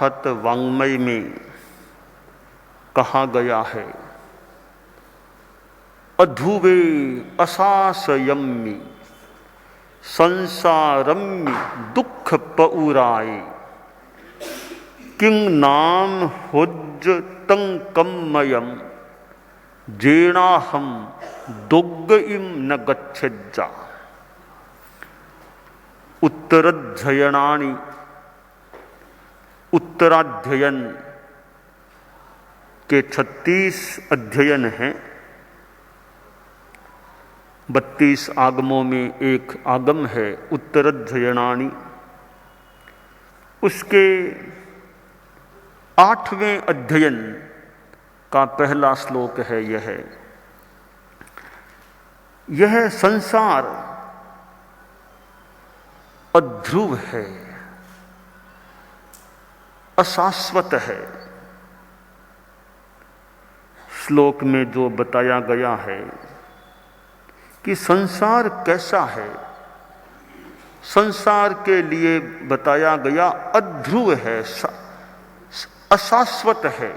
अराहत वाङ्मय में कहा गया है, अधुवे असासयम्मि संसारम्मि दुख पउराए, किं नाम हुज्जतं कम्मयं जेणाहं दुग्गइं न गच्छेज्जा। उत्तराध्ययनानि, उत्तराध्ययन के 36 अध्ययन हैं। 32 आगमों में एक आगम है उत्तराध्ययनानि। उसके 8वें अध्ययन का पहला श्लोक है यह संसार अध्रुव है, अशाश्वत है। श्लोक में जो बताया गया है कि संसार कैसा है, संसार के लिए बताया गया अध्रुव है, अशाश्वत है।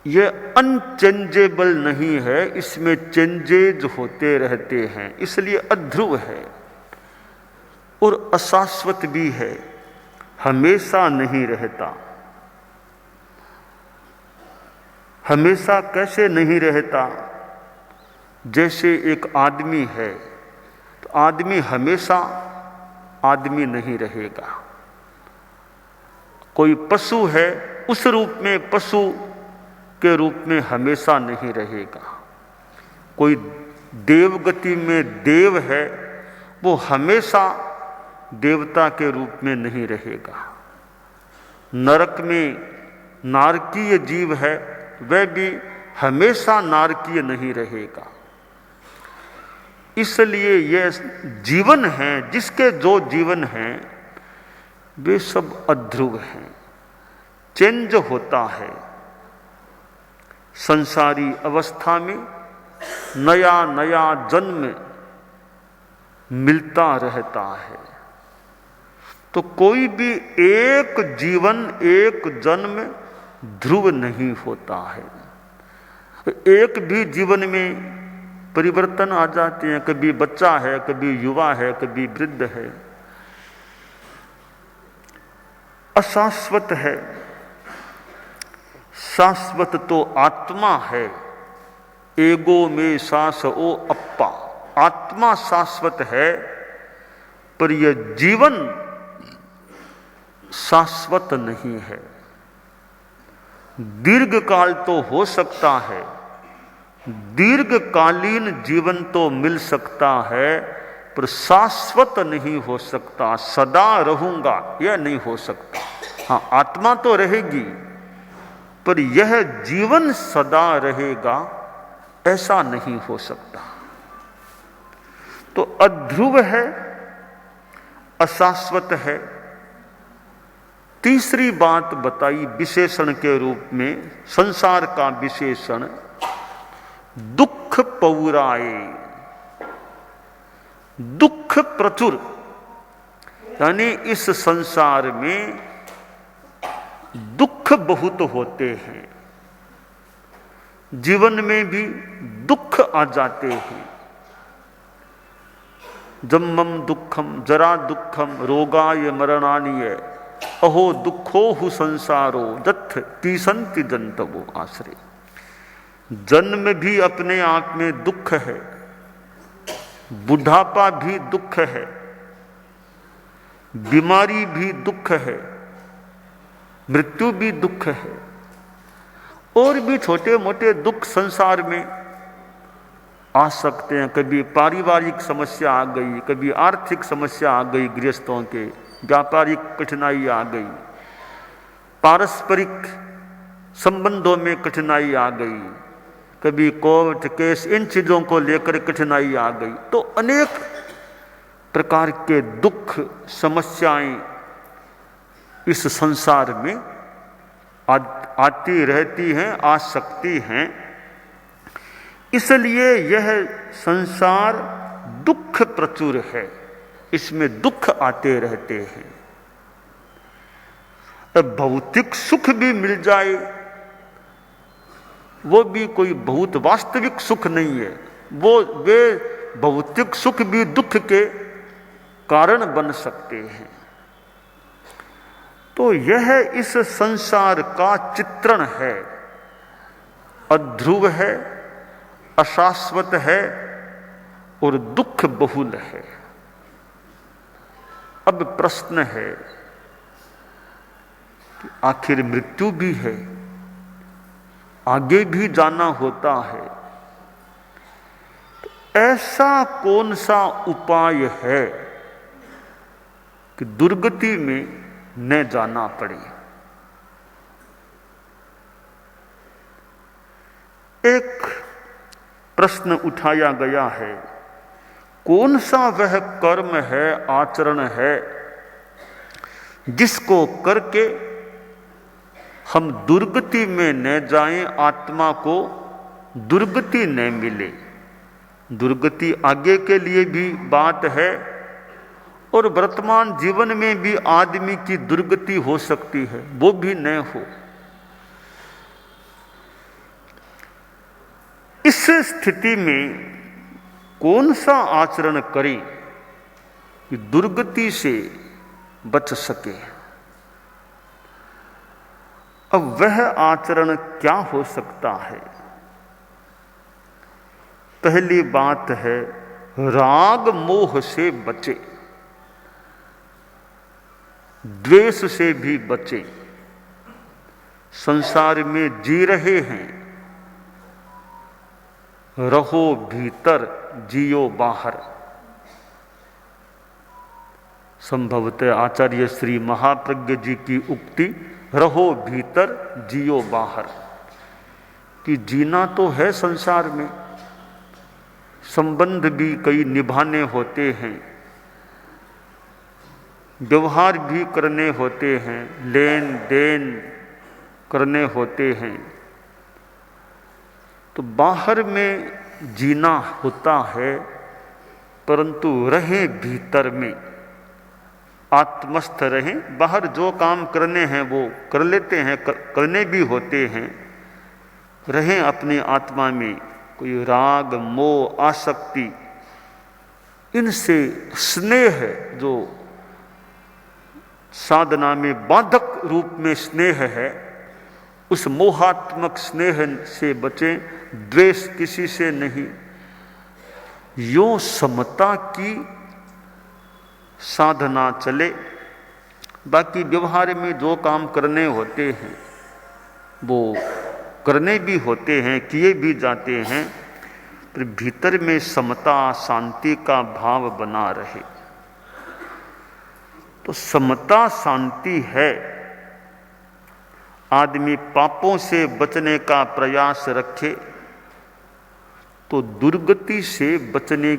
यह अनचेंजेबल नहीं है, इसमें चेंजेज होते रहते हैं, इसलिए अध्रुव है। और अशाश्वत भी है, हमेशा नहीं रहता। हमेशा कैसे नहीं रहता? जैसे एक आदमी है तो आदमी हमेशा आदमी नहीं रहेगा। कोई पशु है, उस रूप में पशु के रूप में हमेशा नहीं रहेगा। कोई देवगति में देव है, वो हमेशा देवता के रूप में नहीं रहेगा। नरक में नारकीय जीव है, वह भी हमेशा नारकीय नहीं रहेगा। इसलिए यह जीवन है, जिसके जो जीवन हैं वे सब अध्रुव हैं, चेंज होता है। संसारी अवस्था में नया नया जन्म मिलता रहता है। तो कोई भी एक जीवन, एक जन्म ध्रुव नहीं होता है। एक भी जीवन में परिवर्तन आ जाते हैं, कभी बच्चा है, कभी युवा है, कभी वृद्ध है। अशाश्वत है। शाश्वत तो आत्मा है। एगो में सांस ओ अप्पा, आत्मा शाश्वत है, पर यह जीवन शाश्वत नहीं है। दीर्घ काल तो हो सकता है, दीर्घकालीन जीवन तो मिल सकता है, पर शाश्वत नहीं हो सकता। सदा रहूंगा यह नहीं हो सकता। हाँ, आत्मा तो रहेगी, पर यह जीवन सदा रहेगा ऐसा नहीं हो सकता। तो अध्रुव है, अशाश्वत है। तीसरी बात बताई विशेषण के रूप में, संसार का विशेषण दुख पौराए, दुख प्रचुर। यानी इस संसार में दुख बहुत होते हैं। जीवन में भी दुख आ जाते हैं। जन्मम दुखम जरा दुखम रोगाय मरणानिय अहो दुखो हु संसारो दत्थ तीसंति जंतवो आश्रय। जन्म भी अपने आप में दुख है, बुढ़ापा भी दुख है, बीमारी भी दुख है, मृत्यु भी दुख है। और भी छोटे मोटे दुख संसार में आ सकते हैं। कभी पारिवारिक समस्या आ गई, कभी आर्थिक समस्या आ गई, गृहस्थों के व्यापारिक कठिनाई आ गई, पारस्परिक संबंधों में कठिनाई आ गई, कभी कोर्ट केस, इन चीजों को लेकर कठिनाई आ गई। तो अनेक प्रकार के दुख समस्याएं इस संसार में आती रहती हैं, आ सकती हैं। इसलिए यह संसार दुख प्रचुर है, इसमें दुख आते रहते हैं। अब भौतिक सुख भी मिल जाए, वो भी कोई बहुत वास्तविक सुख नहीं है। वे भौतिक सुख भी दुख के कारण बन सकते हैं। तो यह इस संसार का चित्रण है, अध्रुव है, अशाश्वत है और दुख बहुल है। अब प्रश्न है कि आखिर मृत्यु भी है, आगे भी जाना होता है, तो ऐसा कौन सा उपाय है कि दुर्गति में न जाना पड़े? एक प्रश्न उठाया गया है, कौन सा वह कर्म है, आचरण है जिसको करके हम दुर्गति में न जाएं, आत्मा को दुर्गति न मिले। दुर्गति आगे के लिए भी बात है और वर्तमान जीवन में भी आदमी की दुर्गति हो सकती है, वो भी न हो। इस स्थिति में कौन सा आचरण करें कि दुर्गति से बच सके? अब वह आचरण क्या हो सकता है? पहली बात है, राग मोह से बचे, द्वेष से भी बचे। संसार में जी रहे हैं, रहो भीतर जियो बाहर। संभवतः आचार्य श्री महाप्रज्ञ जी की उक्ति, रहो भीतर जियो बाहर, कि जीना तो है संसार में, संबंध भी कई निभाने होते हैं, व्यवहार भी करने होते हैं, लेन देन करने होते हैं, तो बाहर में जीना होता है, परंतु रहें भीतर में, आत्मस्थ रहें। बाहर जो काम करने हैं वो कर लेते हैं, करने भी होते हैं, रहें अपनी आत्मा में। कोई राग मोह आसक्ति, इनसे स्नेह, जो साधना में बाधक रूप में स्नेह है, उस मोहात्मक स्नेह से बचें, द्वेष किसी से नहीं। यो समता की साधना चले। बाकी व्यवहार में जो काम करने होते हैं वो करने भी होते हैं, किए भी जाते हैं, पर भीतर में समता शांति का भाव बना रहे। तो समता शांति है, आदमी पापों से बचने का प्रयास रखे तो दुर्गति से बचने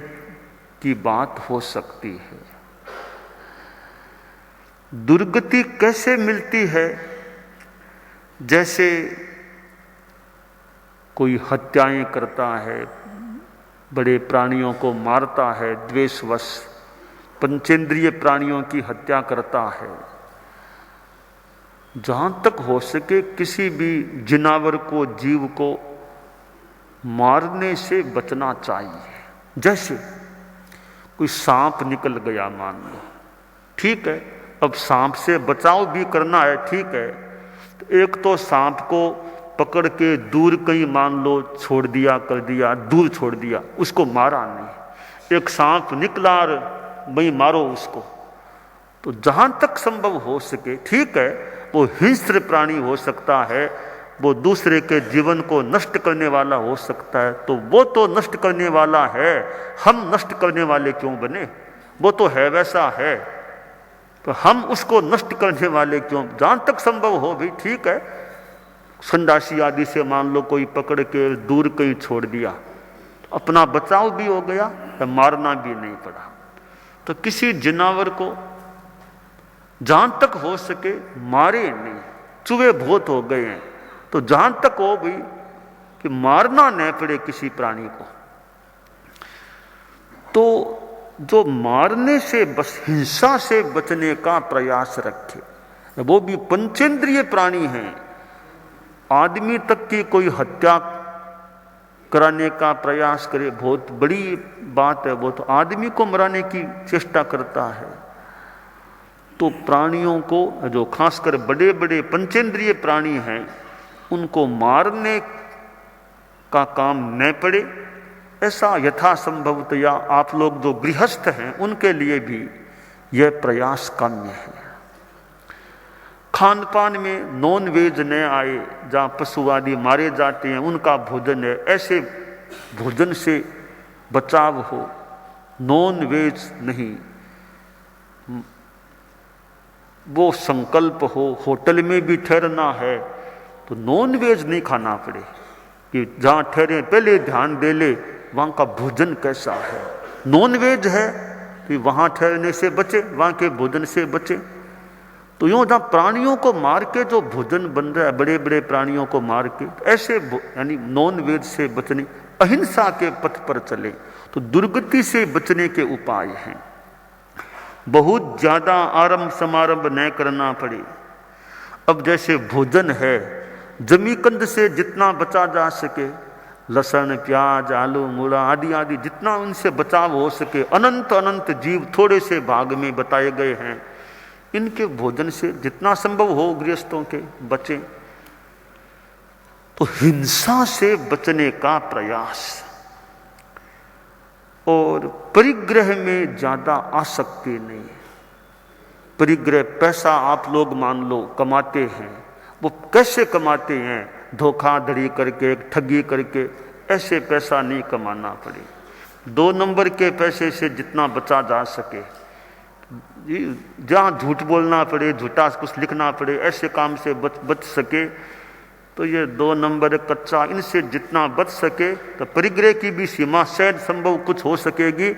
की बात हो सकती है। दुर्गति कैसे मिलती है? जैसे कोई हत्याएं करता है, बड़े प्राणियों को मारता है द्वेषवश, पंचेंद्रिय प्राणियों की हत्या करता है। जहां तक हो सके किसी भी जिनावर को, जीव को मारने से बचना चाहिए। जैसे कोई सांप निकल गया मान लो, ठीक है, अब सांप से बचाव भी करना है, ठीक है, तो एक तो सांप को पकड़ के दूर कहीं मान लो छोड़ दिया, कर दिया, दूर छोड़ दिया, उसको मारा नहीं। एक सांप निकला और वही मारो उसको। तो जहां तक संभव हो सके, ठीक है, वो हिंस्र प्राणी हो सकता है, वो दूसरे के जीवन को नष्ट करने वाला हो सकता है, तो वो तो नष्ट करने वाला है, हम नष्ट करने वाले क्यों बने? वो तो है वैसा है, तो हम उसको नष्ट करने वाले क्यों? जहां तक संभव हो भी, ठीक है, संडासी आदि से मान लो कोई पकड़ के दूर कहीं छोड़ दिया, तो अपना बचाव भी हो गया, तो मारना भी नहीं पड़ा। तो किसी जानवर को जहां तक हो सके मारे नहीं। चूहे बहुत हो गए हैं, तो जहां तक हो भी कि मारना न पड़े किसी प्राणी को। तो जो मारने से बस हिंसा से बचने का प्रयास रखे, वो भी पंचेंद्रिय प्राणी हैं। आदमी तक की कोई हत्या कराने का प्रयास करे, बहुत बड़ी बात है, वो तो आदमी को मराने की चेष्टा करता है। तो प्राणियों को, जो खासकर बड़े बड़े पंचेंद्रिय प्राणी हैं, उनको मारने का काम न पड़े, ऐसा यथासंभवतया आप लोग जो गृहस्थ हैं उनके लिए भी यह प्रयास काम्य है। खान पान में नॉन वेज न आए, जहाँ पशु आदि मारे जाते हैं उनका भोजन है, ऐसे भोजन से बचाव हो, नॉन वेज नहीं। वो संकल्प हो, होटल में भी ठहरना है तो नॉन वेज नहीं खाना पड़े, कि जहाँ ठहरे पहले ध्यान दे ले वहाँ का भोजन कैसा है। नॉन वेज है कि वहाँ ठहरने से बचे, वहाँ के भोजन से बचे। तो यूँ जहाँ प्राणियों को मार के जो भोजन बन रहा है, बड़े बड़े प्राणियों को मार के, ऐसे यानी नॉन वेज से बचने, अहिंसा के पथ पर चले तो दुर्गति से बचने के उपाय हैं। बहुत ज्यादा आरंभ समारंभ न करना पड़े। अब जैसे भोजन है, जमीकंद से जितना बचा जा सके, लहसुन प्याज आलू मूला आदि आदि जितना उनसे बचाव हो सके, अनंत अनंत जीव थोड़े से भाग में बताए गए हैं, इनके भोजन से जितना संभव हो गृहस्थों के बचे। तो हिंसा से बचने का प्रयास, और परिग्रह में ज्यादा आसक्ति नहीं। परिग्रह पैसा आप लोग मान लो कमाते हैं, वो कैसे कमाते हैं, धोखाधड़ी करके, ठगी करके, ऐसे पैसा नहीं कमाना पड़े। 2 नंबर के पैसे से जितना बचा जा सके, जहाँ झूठ बोलना पड़े, झूठा कुछ लिखना पड़े, ऐसे काम से बच सके, तो ये 2 नंबर कच्चा, इनसे जितना बच सके तो परिग्रह की भी सीमा शायद संभव कुछ हो सकेगी,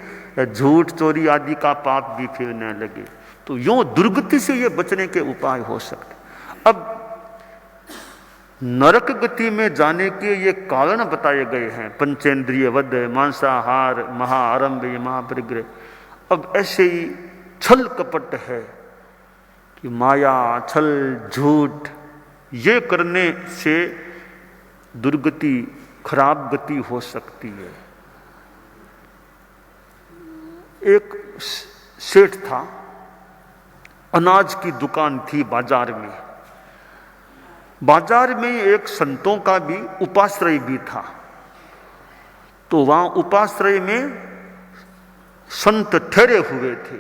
झूठ चोरी आदि का पाप भी फिर न लगे। तो यूं दुर्गति से ये बचने के उपाय हो सकते। अब नरक गति में जाने के ये कारण बताए गए हैं, पंचेंद्रिय वध, मांसाहार, महाआरंभ, महापरिग्रह। अब ऐसे ही छल कपट है कि माया, छल, झूठ, ये करने से दुर्गति, खराब गति हो सकती है। एक सेठ था, अनाज की दुकान थी बाजार में। बाजार में एक संतों का भी उपाश्रय भी था। तो वहां उपाश्रय में संत ठहरे हुए थे।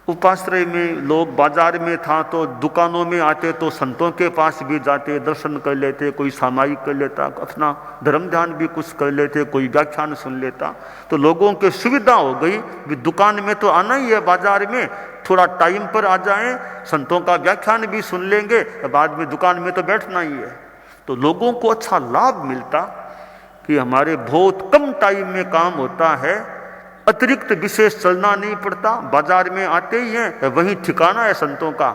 उपाश्रय में लोग, बाजार में था तो दुकानों में आते तो संतों के पास भी जाते, दर्शन कर लेते, कोई सामायिक कर लेता, अपना धर्म ध्यान भी कुछ कर लेते, कोई व्याख्यान सुन लेता। तो लोगों की सुविधा हो गई भी दुकान में तो आना ही है, बाजार में थोड़ा टाइम पर आ जाएं, संतों का व्याख्यान भी सुन लेंगे, बाद में दुकान में तो बैठना ही है। तो लोगों को अच्छा लाभ मिलता कि हमारे बहुत कम टाइम में काम होता है, अतिरिक्त विशेष चलना नहीं पड़ता, बाजार में आते ही हैं, वहीं ठिकाना है संतों का,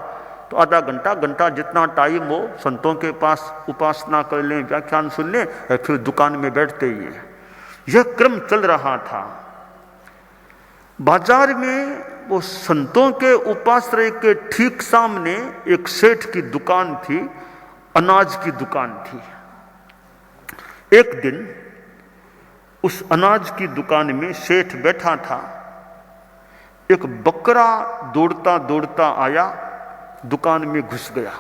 तो आधा घंटा, घंटा जितना टाइम हो संतों के पास उपासना कर लें, व्याख्यान सुन लें, फिर दुकान में बैठते ही हैं। यह क्रम चल रहा था। बाजार में वो संतों के उपाश्रय के ठीक सामने एक सेठ की दुकान थी, अनाज की दुकान थी। एक दिन उस अनाज की दुकान में सेठ बैठा था। एक बकरा दौड़ता दौड़ता आया, दुकान में घुस गया।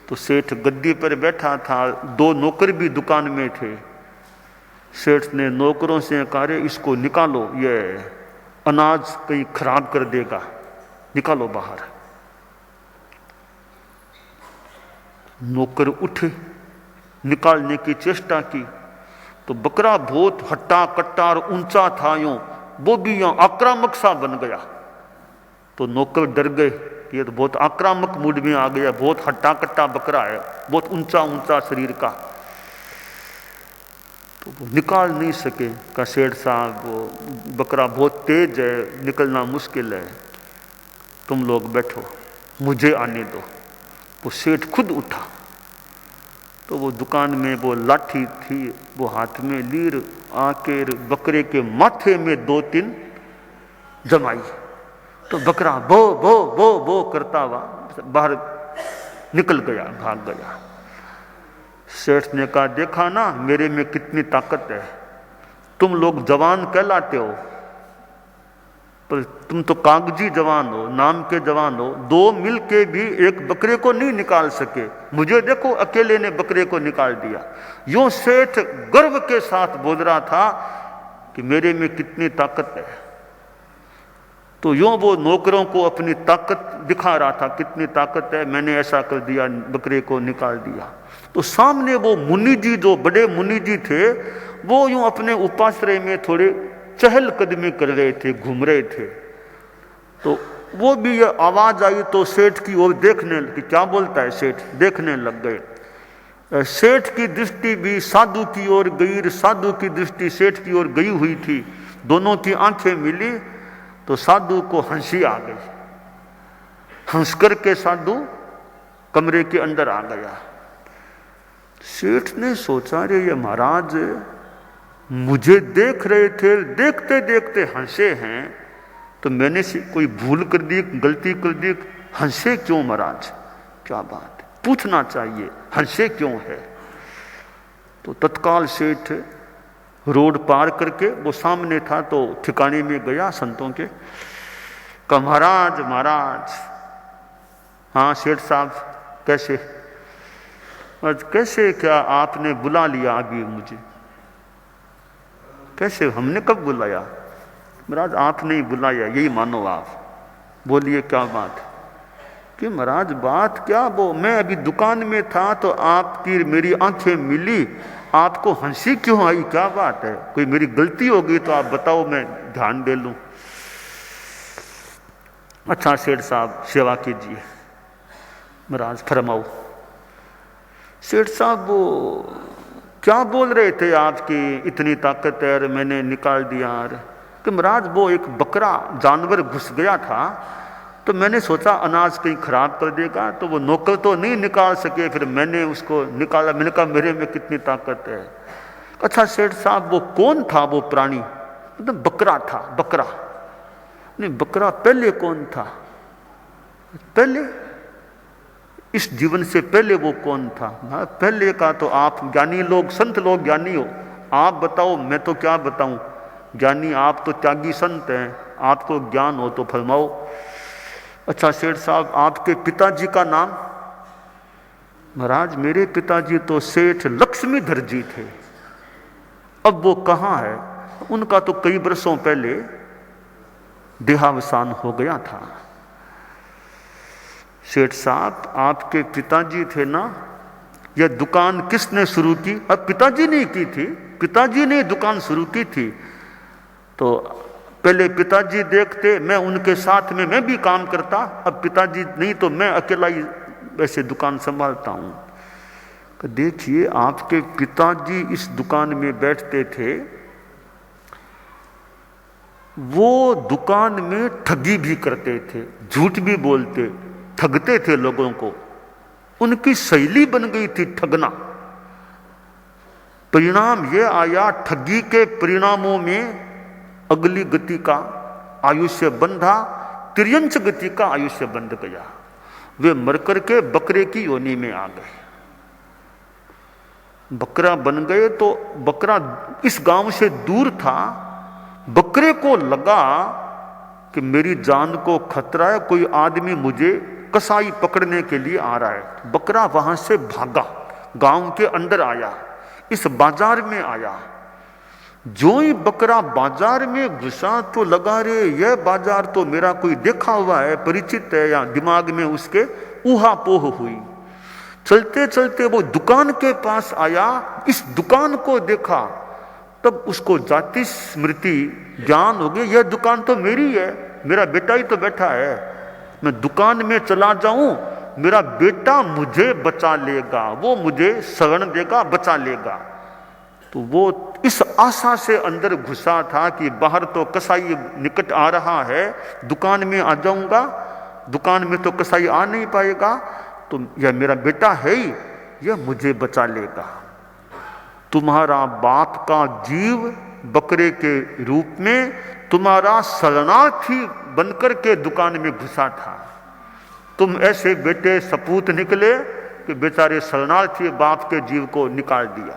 तो सेठ गद्दी पर बैठा था, 2 नौकर भी दुकान में थे। सेठ ने नौकरों से कहा, इसको निकालो, ये अनाज कहीं खराब कर देगा, निकालो बाहर। नौकर उठे, निकालने की चेष्टा की, तो बकरा बहुत हट्टा कट्टा और ऊंचा था, यूं वो भी यहां आक्रामक सा बन गया। तो नौकर डर गए, ये तो बहुत आक्रामक मूड में आ गया, बहुत हट्टा कट्टा बकरा है, बहुत ऊंचा ऊंचा शरीर का। तो वो निकाल नहीं सके। का सेठ साहब, वो बकरा बहुत तेज है, निकलना मुश्किल है, तुम लोग बैठो, मुझे आने दो। वो सेठ खुद उठा, तो तो वो दुकान में वो लाठी थी, वो हाथ में लीर आके बकरे के माथे में 2-3 जमाई। तो बकरा बो बो बो बो करता हुआ बाहर निकल गया, भाग गया। सेठ ने कहा, देखा ना मेरे में कितनी ताकत है, तुम लोग जवान कहलाते हो पर तुम तो कागजी जवान हो, नाम के जवान हो। 2 मिल के भी एक बकरे को नहीं निकाल सके, मुझे देखो अकेले ने बकरे को निकाल दिया। यूं सेठ गर्व के साथ बोल रहा था कि मेरे में कितनी ताकत है। तो यूं वो नौकरों को अपनी ताकत दिखा रहा था, कितनी ताकत है, मैंने ऐसा कर दिया, बकरे को निकाल दिया। तो सामने वो मुनि जी, जो बड़े मुनि जी थे, वो यूं अपने उपाश्रय में थोड़े चहलकदमी कर रहे थे, घूम रहे थे। तो वो भी ये आवाज आई तो सेठ की ओर देखने कि क्या बोलता है सेठ, देखने लग गए। सेठ की दृष्टि भी साधु की ओर गई, साधु की दृष्टि सेठ की ओर गई हुई थी। दोनों की आंखें मिली तो साधु को हंसी आ गई। हंस करके साधु कमरे के अंदर आ गया। सेठ ने सोचा, रे ये महाराज मुझे देख रहे थे, देखते देखते हंसे हैं, तो मैंने कोई भूल कर दी, गलती कर दी, हंसे क्यों महाराज, क्या बात है, पूछना चाहिए हंसे क्यों है। तो तत्काल सेठ रोड पार करके, वो सामने था तो ठिकाने में गया संतों के, कहा महाराज महाराज, हाँ सेठ साहब कैसे, आज कैसे, क्या आपने बुला लिया अभी मुझे, कैसे, हमने कब बुलाया, महाराज आपने ही बुलाया, यही मानो आप, बोलिए क्या बात है। कि महाराज बात क्या, वो मैं अभी दुकान में था तो आपकी मेरी आंखें मिली, आपको हंसी क्यों आई, क्या बात है, कोई मेरी गलती हो गई तो आप बताओ, मैं ध्यान दे लूं। अच्छा सेठ साहब सेवा कीजिए, महाराज फरमाओ। सेठ साहब वो क्या बोल रहे थे, आपकी इतनी ताकत है और मैंने निकाल दिया। कि महाराज वो एक बकरा जानवर घुस गया था, तो मैंने सोचा अनाज कहीं खराब कर देगा, तो वो नौकर तो नहीं निकाल सके, फिर मैंने उसको निकाला। मैंने कहा मेरे में कितनी ताकत है। अच्छा सेठ साहब वो कौन था वो प्राणी, मतलब बकरा था, बकरा नहीं, बकरा पहले कौन था, पहले इस जीवन से पहले वो कौन था। पहले का तो आप ज्ञानी लोग, संत लोग ज्ञानी हो, आप बताओ, मैं तो क्या बताऊं, ज्ञानी आप तो त्यागी संत हैं, आपको ज्ञान हो तो फरमाओ। अच्छा सेठ साहब आपके पिताजी का नाम। महाराज मेरे पिताजी तो सेठ लक्ष्मीधर जी थे, अब वो कहाँ है, उनका तो कई वर्षों पहले देहावसान हो गया था। सेठ साहब आपके पिताजी थे ना, यह दुकान किसने शुरू की, अब पिताजी ने की थी, पिताजी ने दुकान शुरू की थी। तो पहले पिताजी देखते, मैं उनके साथ में मैं भी काम करता, अब पिताजी नहीं तो मैं अकेला ही वैसे दुकान संभालता हूं। तो देखिए आपके पिताजी इस दुकान में बैठते थे, वो दुकान में ठगी भी करते थे, झूठ भी बोलते, ठगते थे लोगों को, उनकी शैली बन गई थी ठगना। परिणाम यह आया, ठगी के परिणामों में अगली गति का आयुष्य बंधा, तिर्यंच गति का आयुष्य बंध गया। वे मरकर के बकरे की योनि में आ गए, बकरा बन गए। तो बकरा इस गांव से दूर था, बकरे को लगा कि मेरी जान को खतरा है, कोई आदमी मुझे कसाई पकड़ने के लिए आ रहा है। बकरा वहां से भागा, गांव के अंदर आया, इस बाजार में आया। जो ही बकरा बाजार में घुसा तो लगा रे यह बाजार तो मेरा कोई देखा हुआ है, परिचित है, या दिमाग में उसके ऊहापोह हुई। चलते चलते वो दुकान के पास आया, इस दुकान को देखा, तब उसको जाति स्मृति ज्ञान हो गया, यह दुकान तो मेरी है, मेरा बेटा ही तो बैठा है, मैं दुकान में चला जाऊं, मेरा बेटा मुझे बचा लेगा, वो मुझे शरण देगा, बचा लेगा। तो वो इस आशा से अंदर घुसा था कि बाहर तो कसाई निकट आ रहा है, दुकान में आ जाऊंगा, दुकान में तो कसाई आ नहीं पाएगा, तो यह मेरा बेटा है ही, यह मुझे बचा लेगा। तुम्हारा बाप का जीव बकरे के रूप में तुम्हारा शरणार्थी बनकर के दुकान में घुसा था। तुम ऐसे बेटे सपूत निकले कि बेचारे शरणार्थी बाप के जीव को निकाल दिया।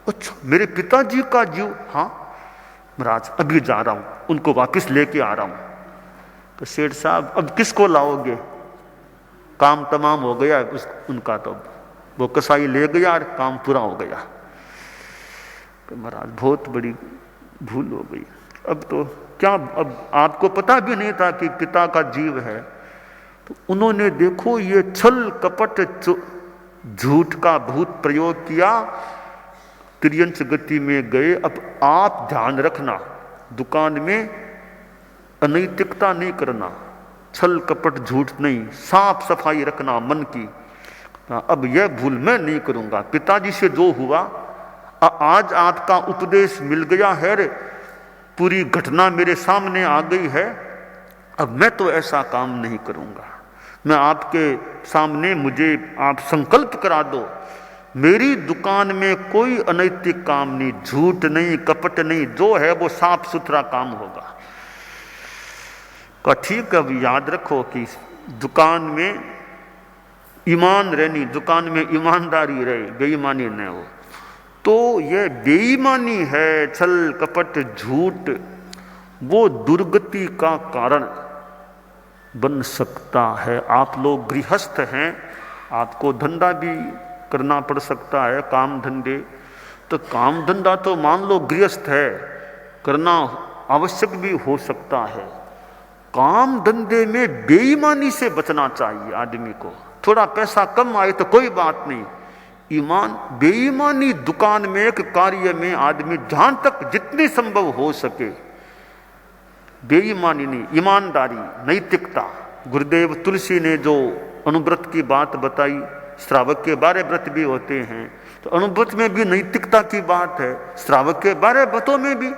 अच्छा, मेरे पिताजी का जीव? हाँ महाराज, अभी जा रहा हूं, उनको वापस लेके आ रहा हूं। तो सेठ साहब, अब किसको लाओगे? काम तमाम हो गया उनका, तो वो कसाई ले गया और काम पूरा हो गया। तो महाराज बहुत बड़ी भूल हो गई। अब तो क्या, अब आपको पता भी नहीं था कि पिता का जीव है। तो उन्होंने देखो ये छल कपट झूठ का भूत प्रयोग किया, तिर्यंच गति में गए। अब आप ध्यान रखना, दुकान में अनैतिकता नहीं करना, छल कपट झूठ नहीं, साफ सफाई रखना मन की। अब यह भूल मैं नहीं करूंगा। पिताजी से जो हुआ, आज आपका उपदेश मिल गया है, पूरी घटना मेरे सामने आ गई है। अब मैं तो ऐसा काम नहीं करूंगा। मैं आपके सामने, मुझे आप संकल्प करा दो, मेरी दुकान में कोई अनैतिक काम नहीं, झूठ नहीं, कपट नहीं, जो है वो साफ सुथरा काम होगा। का ठीक है, अब याद रखो कि दुकान में ईमान रहनी, दुकान में ईमानदारी रहे, बेईमानी न हो। तो यह बेईमानी है, छल कपट झूठ, वो दुर्गति का कारण बन सकता है। आप लोग गृहस्थ हैं, आपको धंधा भी करना पड़ सकता है, काम धंधे। तो काम धंधा तो मान लो गृहस्थ है, करना आवश्यक भी हो सकता है। काम धंधे में बेईमानी से बचना चाहिए आदमी को। थोड़ा पैसा कम आए तो कोई बात नहीं, ईमान बेईमानी दुकान में, एक कार्य में आदमी जहां तक जितनी संभव हो सके बेईमानी नहीं, ईमानदारी, नैतिकता। गुरुदेव तुलसी ने जो अनुव्रत की बात बताई, श्रावक के 12 व्रत भी होते हैं, तो अनुव्रत में भी नैतिकता की बात है, श्रावक के 12 व्रतों में भी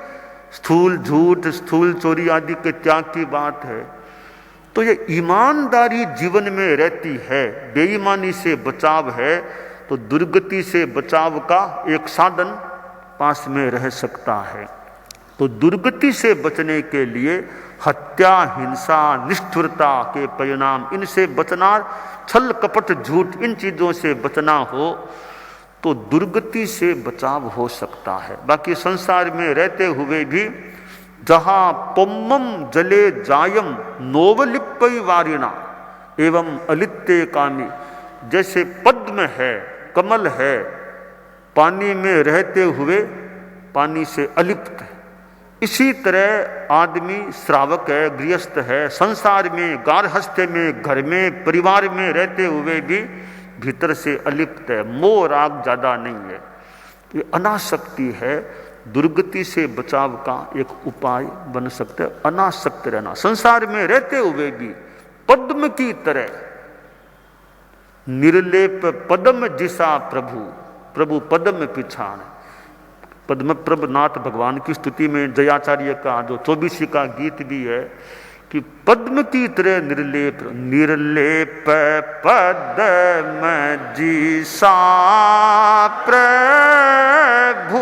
स्थूल झूठ, स्थूल चोरी आदि के त्याग की बात है। तो ये ईमानदारी जीवन में रहती है, बेईमानी से बचाव है, तो दुर्गति से बचाव का एक साधन पास में रह सकता है। तो दुर्गति से बचने के लिए हत्या, हिंसा, निष्ठुरता के परिणाम, इनसे बचना, छल कपट झूठ, इन चीजों से बचना हो तो दुर्गति से बचाव हो सकता है। बाकी संसार में रहते हुए भी जहां पोम्मम जले जायम नोवलिप्पई वारिणा एवं अलित्ते कामी, जैसे पद्म है, कमल है, पानी में रहते हुए पानी से अलिप्त है, इसी तरह आदमी श्रावक है, गृहस्थ है, संसार में, गार्हस्थ्य में, घर में, परिवार में रहते हुए भी भीतर से अलिप्त है, मोह राग ज्यादा नहीं है। ये अनासक्ति है, दुर्गति से बचाव का एक उपाय बन सकता है, अनासक्त रहना। संसार में रहते हुए भी पद्म की तरह निर्लेप पद्म जिसा प्रभु, प्रभु पद्म पिछाण। पद्म प्रभ नाथ भगवान की स्तुति में जयाचार्य का जो 24 का गीत भी है कि पद्म की तरह निर्लेप, निर्लेप पद्म जिसा प्रभु,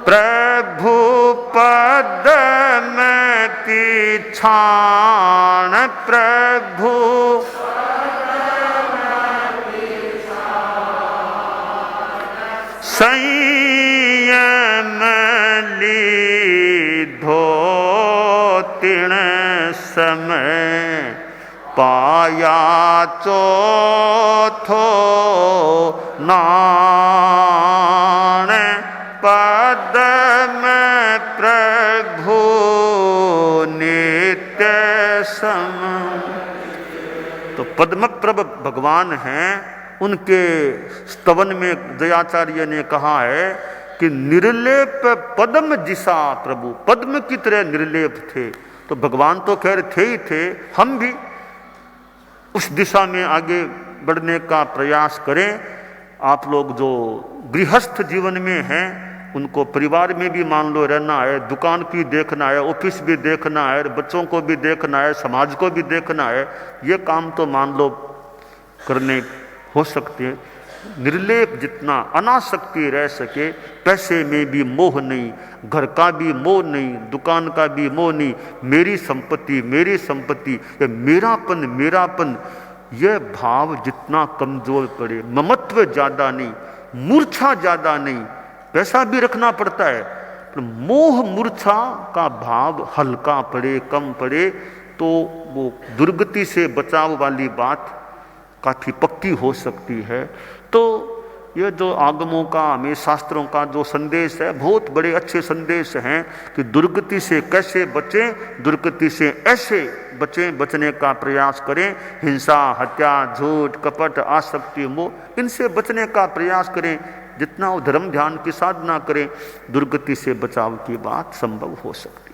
प्रभु पद्म पिछाण, प्रभु संयम लीधो तिण समय पाया चौथो नाण, पद्म प्रभु नित्य सम। तो पद्म प्रभ भगवान हैं, उनके स्तवन में जयाचार्य ने कहा है कि निर्लेप पद्म जिसा प्रभु, पद्म की तरह निर्लेप थे। तो भगवान तो खैर थे ही थे, हम भी उस दिशा में आगे बढ़ने का प्रयास करें। आप लोग जो गृहस्थ जीवन में हैं, उनको परिवार में भी मान लो रहना है, दुकान भी देखना है, ऑफिस भी देखना है, बच्चों को भी देखना है, समाज को भी देखना है। ये काम तो मान लो करने हो सकते हैं। निर्लेप जितना अनासक्ति रह सके, पैसे में भी मोह नहीं, घर का भी मोह नहीं, दुकान का भी मोह नहीं, मेरी संपत्ति या मेरापन, यह भाव जितना कमजोर पड़े, ममत्व ज्यादा नहीं, मूर्छा ज्यादा नहीं, पैसा भी रखना पड़ता है, पर मोह मूर्छा का भाव हल्का पड़े, कम पड़े, तो वो दुर्गति से बचाव वाली बात काफी पक्की हो सकती है। तो ये जो आगमों का, हमें शास्त्रों का जो संदेश है, बहुत बड़े अच्छे संदेश हैं कि दुर्गति से कैसे बचें, दुर्गति से ऐसे बचें, बचने का प्रयास करें। हिंसा, हत्या, झूठ, कपट, आसक्ति, मोह, इनसे बचने का प्रयास करें। जितना वो धर्म ध्यान की साधना करें, दुर्गति से बचाव की बात संभव हो सकती है।